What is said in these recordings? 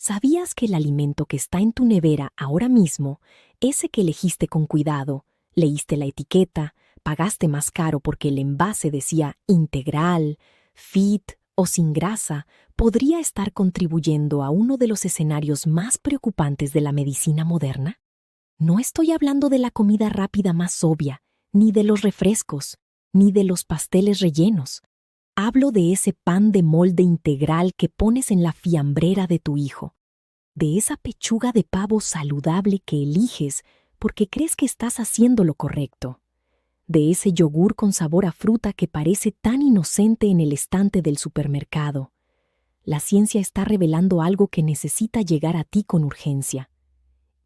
¿Sabías que el alimento que está en tu nevera ahora mismo, ese que elegiste con cuidado, leíste la etiqueta, pagaste más caro porque el envase decía integral, fit o sin grasa, podría estar contribuyendo a uno de los escenarios más preocupantes de la medicina moderna? No estoy hablando de la comida rápida más obvia, ni de los refrescos, ni de los pasteles rellenos. Hablo de ese pan de molde integral que pones en la fiambrera de tu hijo, de esa pechuga de pavo saludable que eliges porque crees que estás haciendo lo correcto, de ese yogur con sabor a fruta que parece tan inocente en el estante del supermercado. La ciencia está revelando algo que necesita llegar a ti con urgencia.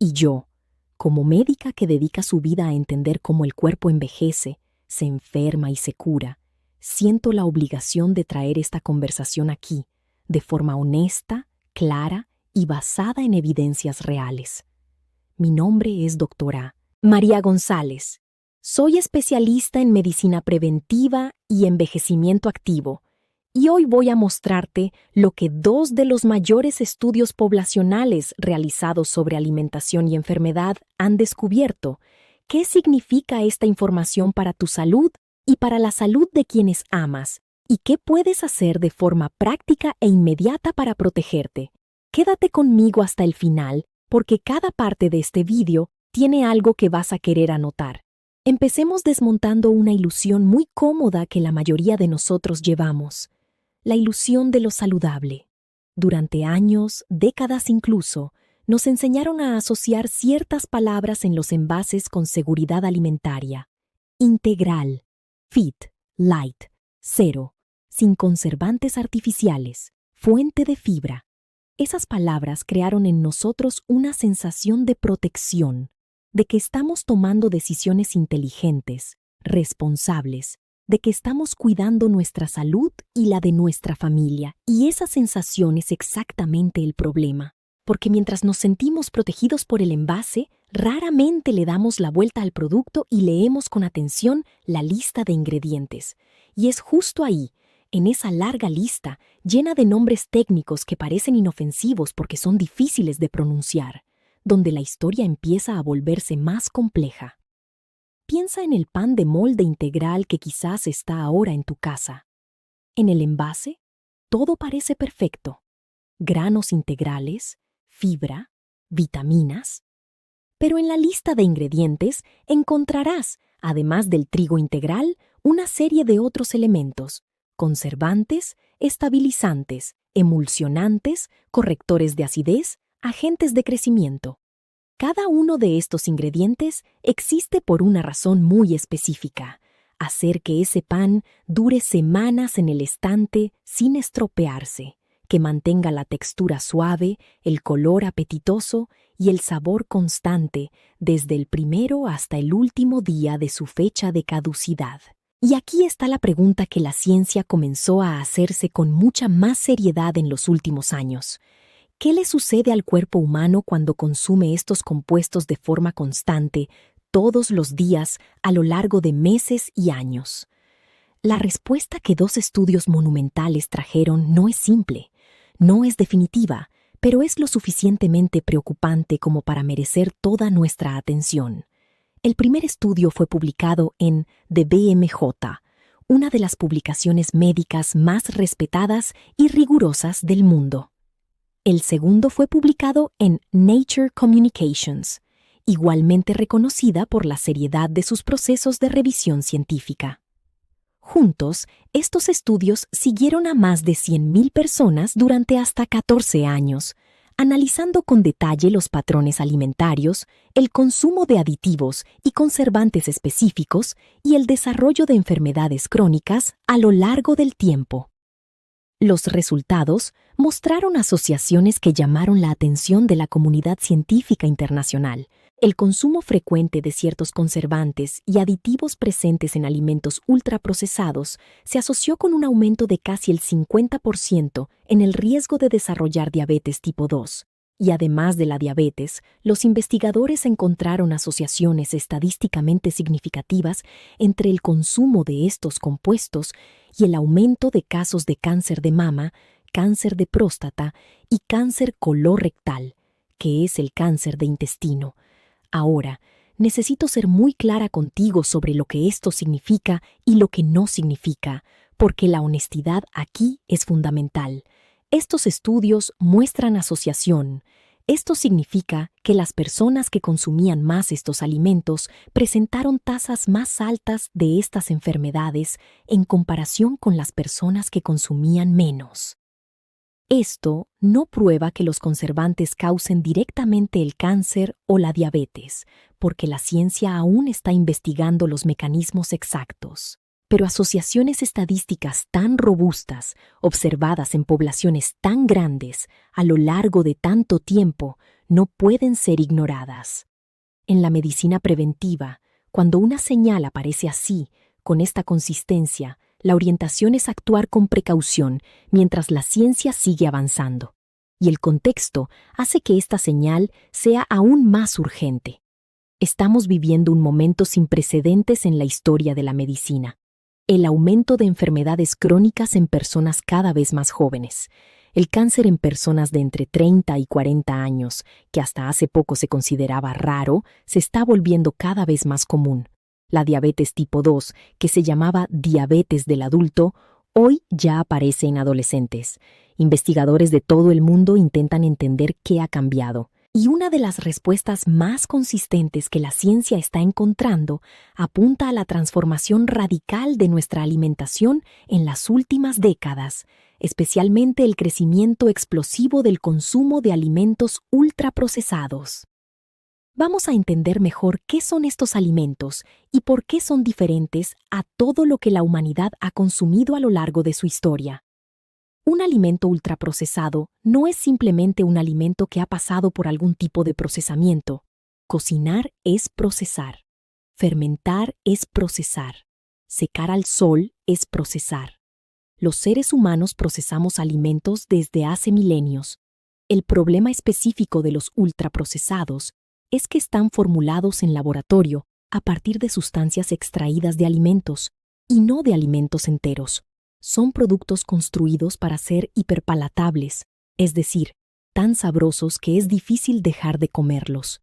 Y yo, como médica que dedica su vida a entender cómo el cuerpo envejece, se enferma y se cura, siento la obligación de traer esta conversación aquí, de forma honesta, clara y basada en evidencias reales. Mi nombre es doctora María González. Soy especialista en medicina preventiva y envejecimiento activo, y hoy voy a mostrarte lo que dos de los mayores estudios poblacionales realizados sobre alimentación y enfermedad han descubierto. ¿Qué significa esta información para tu salud y para la salud de quienes amas? ¿Y qué puedes hacer de forma práctica e inmediata para protegerte? Quédate conmigo hasta el final, porque cada parte de este vídeo tiene algo que vas a querer anotar. Empecemos desmontando una ilusión muy cómoda que la mayoría de nosotros llevamos. La ilusión de lo saludable. Durante años, décadas incluso, nos enseñaron a asociar ciertas palabras en los envases con seguridad alimentaria. Integral, fit, light, cero, sin conservantes artificiales, fuente de fibra. Esas palabras crearon en nosotros una sensación de protección, de que estamos tomando decisiones inteligentes, responsables, de que estamos cuidando nuestra salud y la de nuestra familia. Y esa sensación es exactamente el problema, porque mientras nos sentimos protegidos por el envase, raramente le damos la vuelta al producto y leemos con atención la lista de ingredientes. Y es justo ahí, en esa larga lista, llena de nombres técnicos que parecen inofensivos porque son difíciles de pronunciar, donde la historia empieza a volverse más compleja. Piensa en el pan de molde integral que quizás está ahora en tu casa. En el envase, todo parece perfecto. Granos integrales, fibra, vitaminas. Pero en la lista de ingredientes encontrarás, además del trigo integral, una serie de otros elementos: conservantes, estabilizantes, emulsionantes, correctores de acidez, agentes de crecimiento. Cada uno de estos ingredientes existe por una razón muy específica: hacer que ese pan dure semanas en el estante sin estropearse, que mantenga la textura suave, el color apetitoso y el sabor constante desde el primero hasta el último día de su fecha de caducidad. Y aquí está la pregunta que la ciencia comenzó a hacerse con mucha más seriedad en los últimos años. ¿Qué le sucede al cuerpo humano cuando consume estos compuestos de forma constante, todos los días, a lo largo de meses y años? La respuesta que dos estudios monumentales trajeron no es simple, no es definitiva, pero es lo suficientemente preocupante como para merecer toda nuestra atención. El primer estudio fue publicado en The BMJ, una de las publicaciones médicas más respetadas y rigurosas del mundo. El segundo fue publicado en Nature Communications, igualmente reconocida por la seriedad de sus procesos de revisión científica. Juntos, estos estudios siguieron a más de 100,000 personas durante hasta 14 años, analizando con detalle los patrones alimentarios, el consumo de aditivos y conservantes específicos y el desarrollo de enfermedades crónicas a lo largo del tiempo. Los resultados mostraron asociaciones que llamaron la atención de la comunidad científica internacional. El consumo frecuente de ciertos conservantes y aditivos presentes en alimentos ultraprocesados se asoció con un aumento de casi el 50% en el riesgo de desarrollar diabetes tipo 2. Y además de la diabetes, los investigadores encontraron asociaciones estadísticamente significativas entre el consumo de estos compuestos y el aumento de casos de cáncer de mama, cáncer de próstata y cáncer colorectal, que es el cáncer de intestino. Ahora, necesito ser muy clara contigo sobre lo que esto significa y lo que no significa, porque la honestidad aquí es fundamental. Estos estudios muestran asociación. Esto significa que las personas que consumían más estos alimentos presentaron tasas más altas de estas enfermedades en comparación con las personas que consumían menos. Esto no prueba que los conservantes causen directamente el cáncer o la diabetes, porque la ciencia aún está investigando los mecanismos exactos. Pero asociaciones estadísticas tan robustas, observadas en poblaciones tan grandes, a lo largo de tanto tiempo, no pueden ser ignoradas. En la medicina preventiva, cuando una señal aparece así, con esta consistencia, la orientación es actuar con precaución mientras la ciencia sigue avanzando. Y el contexto hace que esta señal sea aún más urgente. Estamos viviendo un momento sin precedentes en la historia de la medicina. El aumento de enfermedades crónicas en personas cada vez más jóvenes. El cáncer en personas de entre 30 y 40 años, que hasta hace poco se consideraba raro, se está volviendo cada vez más común. La diabetes tipo 2, que se llamaba diabetes del adulto, hoy ya aparece en adolescentes. Investigadores de todo el mundo intentan entender qué ha cambiado. Y una de las respuestas más consistentes que la ciencia está encontrando apunta a la transformación radical de nuestra alimentación en las últimas décadas, especialmente el crecimiento explosivo del consumo de alimentos ultraprocesados. Vamos a entender mejor qué son estos alimentos y por qué son diferentes a todo lo que la humanidad ha consumido a lo largo de su historia. Un alimento ultraprocesado no es simplemente un alimento que ha pasado por algún tipo de procesamiento. Cocinar es procesar. Fermentar es procesar. Secar al sol es procesar. Los seres humanos procesamos alimentos desde hace milenios. El problema específico de los ultraprocesados es que están formulados en laboratorio a partir de sustancias extraídas de alimentos y no de alimentos enteros. Son productos construidos para ser hiperpalatables, es decir, tan sabrosos que es difícil dejar de comerlos,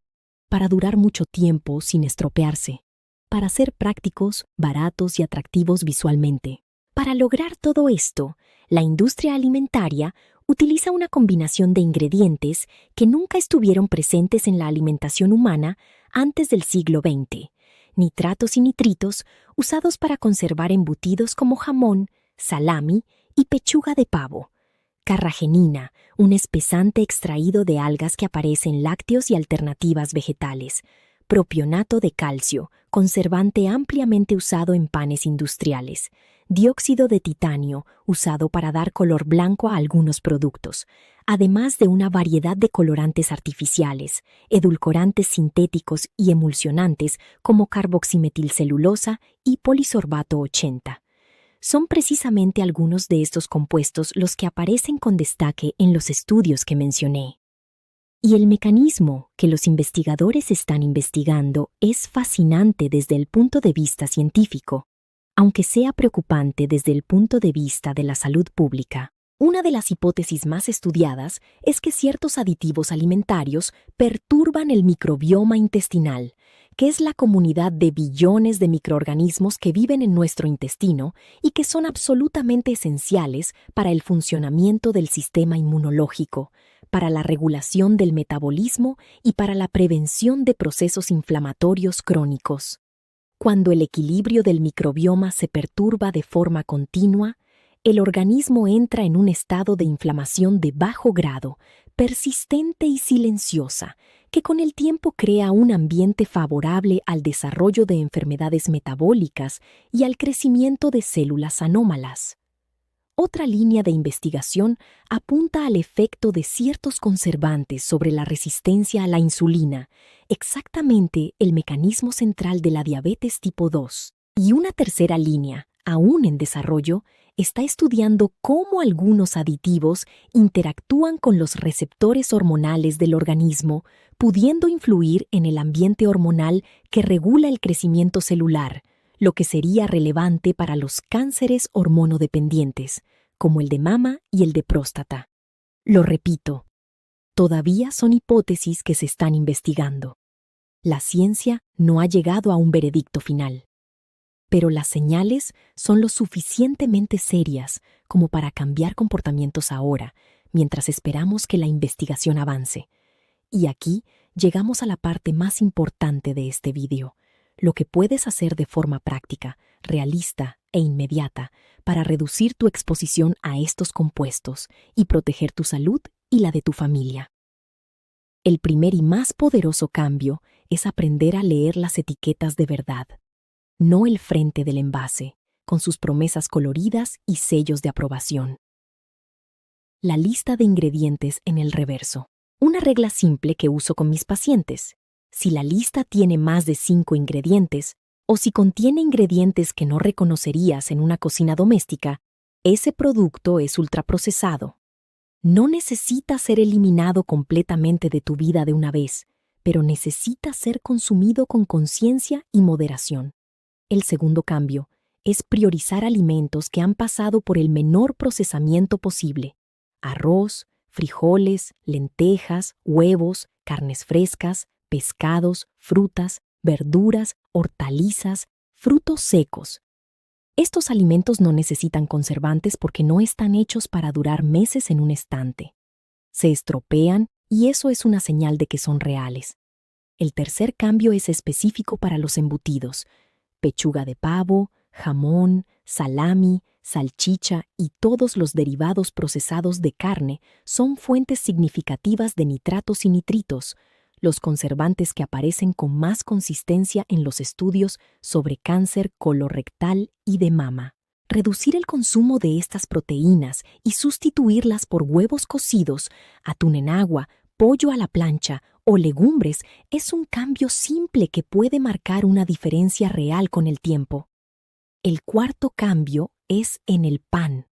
para durar mucho tiempo sin estropearse, para ser prácticos, baratos y atractivos visualmente. Para lograr todo esto, la industria alimentaria utiliza una combinación de ingredientes que nunca estuvieron presentes en la alimentación humana antes del siglo XX. Nitratos y nitritos usados para conservar embutidos como jamón, salami y pechuga de pavo. Carragenina, un espesante extraído de algas que aparece en lácteos y alternativas vegetales. Propionato de calcio, conservante ampliamente usado en panes industriales. Dióxido de titanio, usado para dar color blanco a algunos productos, además de una variedad de colorantes artificiales, edulcorantes sintéticos y emulsionantes como carboximetilcelulosa y polisorbato 80. Son precisamente algunos de estos compuestos los que aparecen con destaque en los estudios que mencioné. Y el mecanismo que los investigadores están investigando es fascinante desde el punto de vista científico, aunque sea preocupante desde el punto de vista de la salud pública. Una de las hipótesis más estudiadas es que ciertos aditivos alimentarios perturban el microbioma intestinal, que es la comunidad de billones de microorganismos que viven en nuestro intestino y que son absolutamente esenciales para el funcionamiento del sistema inmunológico, para la regulación del metabolismo y para la prevención de procesos inflamatorios crónicos. Cuando el equilibrio del microbioma se perturba de forma continua, el organismo entra en un estado de inflamación de bajo grado, persistente y silenciosa, que con el tiempo crea un ambiente favorable al desarrollo de enfermedades metabólicas y al crecimiento de células anómalas. Otra línea de investigación apunta al efecto de ciertos conservantes sobre la resistencia a la insulina, exactamente el mecanismo central de la diabetes tipo 2. Y una tercera línea, aún en desarrollo, está estudiando cómo algunos aditivos interactúan con los receptores hormonales del organismo, pudiendo influir en el ambiente hormonal que regula el crecimiento celular, lo que sería relevante para los cánceres hormonodependientes, como el de mama y el de próstata. Lo repito, todavía son hipótesis que se están investigando. La ciencia no ha llegado a un veredicto final. Pero las señales son lo suficientemente serias como para cambiar comportamientos ahora, mientras esperamos que la investigación avance. Y aquí llegamos a la parte más importante de este vídeo, lo que puedes hacer de forma práctica, realista e inmediata para reducir tu exposición a estos compuestos y proteger tu salud y la de tu familia. El primer y más poderoso cambio es aprender a leer las etiquetas de verdad, no el frente del envase, con sus promesas coloridas y sellos de aprobación. La lista de ingredientes en el reverso. Una regla simple que uso con mis pacientes. Si la lista tiene más de 5 ingredientes, o si contiene ingredientes que no reconocerías en una cocina doméstica, ese producto es ultraprocesado. No necesita ser eliminado completamente de tu vida de una vez, pero necesita ser consumido con conciencia y moderación. El segundo cambio es priorizar alimentos que han pasado por el menor procesamiento posible. Arroz, frijoles, lentejas, huevos, carnes frescas, pescados, frutas, verduras, hortalizas, frutos secos. Estos alimentos no necesitan conservantes porque no están hechos para durar meses en un estante. Se estropean y eso es una señal de que son reales. El tercer cambio es específico para los embutidos. Pechuga de pavo, jamón, salami, salchicha y todos los derivados procesados de carne son fuentes significativas de nitratos y nitritos, los conservantes que aparecen con más consistencia en los estudios sobre cáncer colorectal y de mama. Reducir el consumo de estas proteínas y sustituirlas por huevos cocidos, atún en agua, pollo a la plancha o legumbres es un cambio simple que puede marcar una diferencia real con el tiempo. El cuarto cambio es en el pan.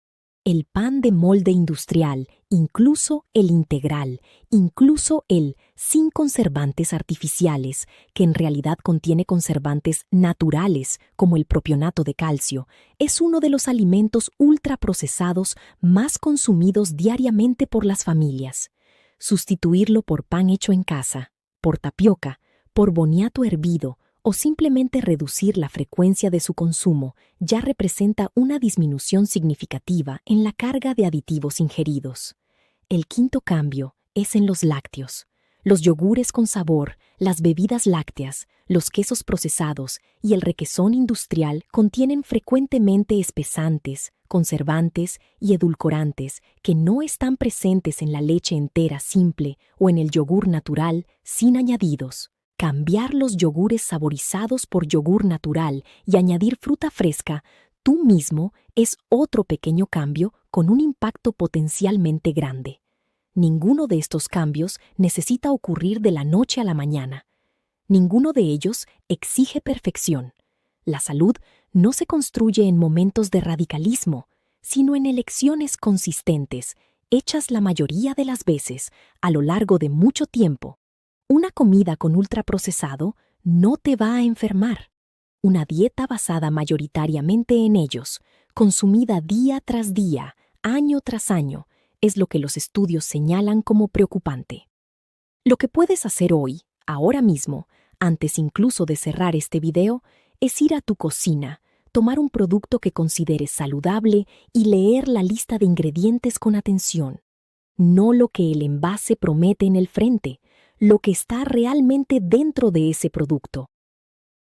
El pan de molde industrial, incluso el integral, incluso el sin conservantes artificiales, que en realidad contiene conservantes naturales como el propionato de calcio, es uno de los alimentos ultraprocesados más consumidos diariamente por las familias. Sustituirlo por pan hecho en casa, por tapioca, por boniato hervido o simplemente reducir la frecuencia de su consumo ya representa una disminución significativa en la carga de aditivos ingeridos. El quinto cambio es en los lácteos. Los yogures con sabor, las bebidas lácteas, los quesos procesados y el requesón industrial contienen frecuentemente espesantes, conservantes y edulcorantes que no están presentes en la leche entera simple o en el yogur natural sin añadidos. Cambiar los yogures saborizados por yogur natural y añadir fruta fresca tú mismo es otro pequeño cambio con un impacto potencialmente grande. Ninguno de estos cambios necesita ocurrir de la noche a la mañana. Ninguno de ellos exige perfección. La salud no se construye en momentos de radicalismo, sino en elecciones consistentes, hechas la mayoría de las veces a lo largo de mucho tiempo. Una comida con ultraprocesado no te va a enfermar. Una dieta basada mayoritariamente en ellos, consumida día tras día, año tras año, es lo que los estudios señalan como preocupante. Lo que puedes hacer hoy, ahora mismo, antes incluso de cerrar este video, es ir a tu cocina, tomar un producto que consideres saludable y leer la lista de ingredientes con atención. No lo que el envase promete en el frente, lo que está realmente dentro de ese producto.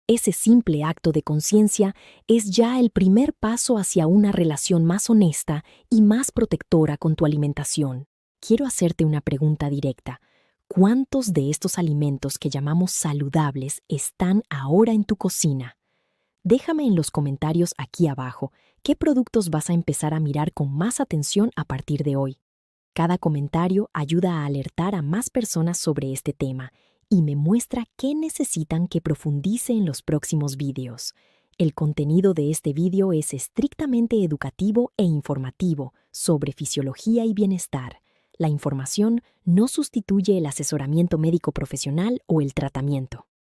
Ese simple acto de conciencia es ya el primer paso hacia una relación más honesta y más protectora con tu alimentación. Quiero hacerte una pregunta directa. ¿Cuántos de estos alimentos que llamamos saludables están ahora en tu cocina? Déjame en los comentarios aquí abajo qué productos vas a empezar a mirar con más atención a partir de hoy. Cada comentario ayuda a alertar a más personas sobre este tema y me muestra qué necesitan que profundice en los próximos vídeos. El contenido de este vídeo es estrictamente educativo e informativo sobre fisiología y bienestar. La información no sustituye el asesoramiento médico profesional o el tratamiento.